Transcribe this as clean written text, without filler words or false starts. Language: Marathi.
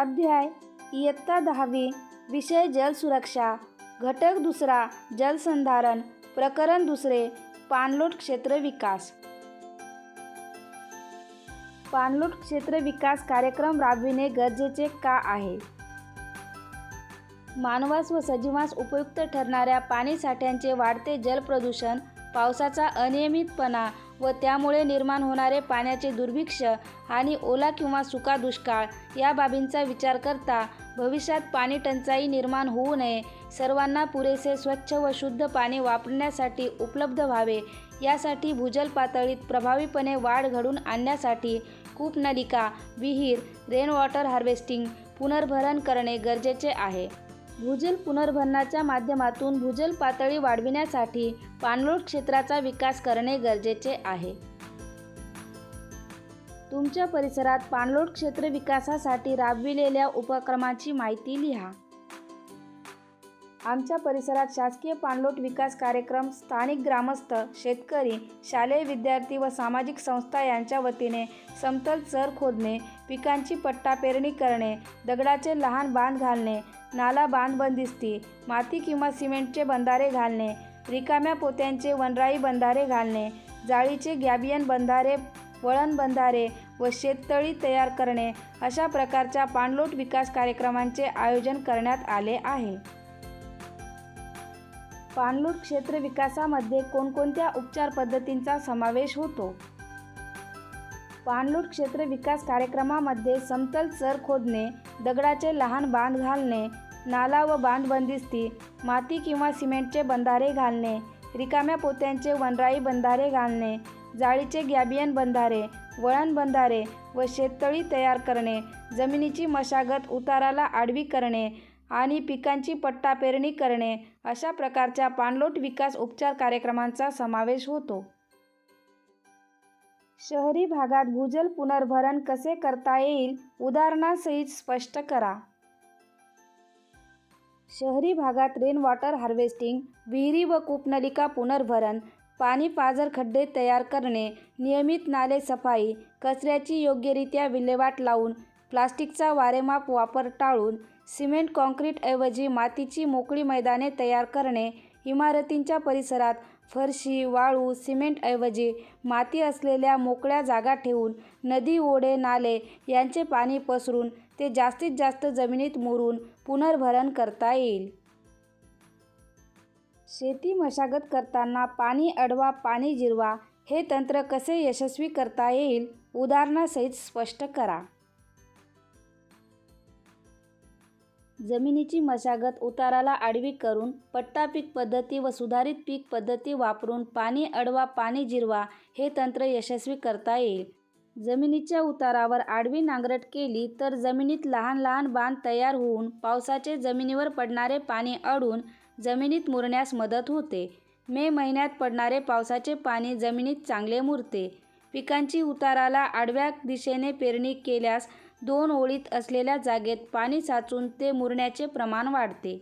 स्वाध्याय इयत्ता 10वी विषय जलसुरक्षा घटक दुसरा जलसंधारण प्रकरण दुसरे पाणलोट क्षेत्र विकास. पाणलोट क्षेत्र विकास कार्यक्रम राबविणे गरजेचे का आहे? मानवास व सजीवांस उपयुक्त ठरणाऱ्या पाणीसाठ्यांचे वाढते जलप्रदूषण, पावसाचा अनियमितपणा व त्यामुळे निर्माण होणारे पाण्याचे दुर्भिक्ष्य आणि ओला किंवा सुका दुष्काळ या बाबींचा विचार करता भविष्यात पाणी टंचाई निर्माण होऊ नये, सर्वांना पुरेसे स्वच्छ व शुद्ध पाणी वापरण्यासाठी उपलब्ध व्हावे यासाठी भूजल पातळीत प्रभावीपणे वाढ घडवून आणण्यासाठी कूपनलिका, विहीर, रेन वॉटर हार्वेस्टिंग पुनर्भरण करणे गरजेचे आहे. भूजल पुनर्भरणाच्या माध्यमातून भूजल पातळी वाढविण्यासाठी पाणलोट क्षेत्राचा विकास करणे गरजेचे आहे. तुमच्या परिसरात पाणलोट क्षेत्र विकासासाठी राबविलेल्या उपक्रमांची माहिती लिहा. आमच्या परिसरात शासकीय पाणलोट विकास कार्यक्रम स्थानिक ग्रामस्थ, शेतकरी, शालेय विद्यार्थी व सामाजिक संस्था यांच्या वतीने समतल चर खोदणे, पिकांची पट्टा पेरणी करणे, दगडाचे लहान बांध घालणे, नाला बांध बंदिस्ती, माती किंवा सिमेंटचे बंधारे घालणे, रिकाम्या पोत्यांचे वनराई बंधारे घालणे, जाळीचे गॅबियन बंधारे, वळण बंधारे व शेततळी तयार करणे अशा प्रकारच्या पाणलोट विकास कार्यक्रमांचे आयोजन करण्यात आले आहे. पाणलोट क्षेत्र विकासामध्ये कोणकोणत्या उपचार पद्धतींचा समावेश होतो? पाणलोट क्षेत्र विकास कार्यक्रमामध्ये समतल चर खोदणे, दगडाचे लहान बांध घालणे, नाला व बांध बंदिस्ती, माती किंवा सिमेंटचे बंधारे घालणे, रिकाम्या पोत्यांचे वनराई बंधारे घालणे, जाळीचे गॅबियन बंधारे, वळण बंधारे व शेततळी तयार करणे, जमिनीची मशागत उताराला आडवी करणे आणि पिकांची पट्टा पेरणी करणे अशा प्रकारच्या पाणलोट विकास उपचार कार्यक्रमांचा समावेश होतो. शहरी भागात भूजल पुनर्भरण कसे करता येईल उदाहरणासहित स्पष्ट करा. शहरी भागात रेन वॉटर हार्वेस्टिंग, विहिरी व कूपनलिका पुनर्भरण, पाणी पाझर खड्डे तयार करणे, नियमित नाले सफाई, कचऱ्याची योग्यरित्या विल्हेवाट लावून, प्लास्टिकचा वारेमाप वापर टाळून, सिमेंट काँक्रीटऐवजी मातीची मोकळी मैदाने तयार करणे, इमारतींच्या परिसरात फरशी, वाळू, सिमेंटऐवजी माती असलेल्या मोकळ्या जागा ठेवून नदी, ओढे, नाले यांचे पाणी पसरून ते जास्तीत जास्त जमिनीत मुरून पुनर्भरण करता येईल. शेती मशागत करताना पाणी अडवा, पाणी जिरवा हे तंत्र कसे यशस्वी करता येईल उदाहरणासहित स्पष्ट करा. जमिनीची मशागत उताराला आडवी करून पट्टा पीक पद्धती व सुधारित पीक पद्धती वापरून पाणी अडवा, पाणी जिरवा हे तंत्र यशस्वी करता येईल. जमिनीच्या उतारावर आडवी नांगरट केली तर जमिनीत लहान लहान बांध तयार होऊन पावसाचे जमिनीवर पडणारे पाणी अडून जमिनीत मुरण्यास मदत होते. मे महिन्यात पडणारे पावसाचे पाणी जमिनीत चांगले मुरते. पिकांची उताराला आडव्या दिशेने पेरणी केल्यास 2 ओळीत असलेल्या जागेत पाणी साचून ते मुरण्याचे प्रमाण वाढते.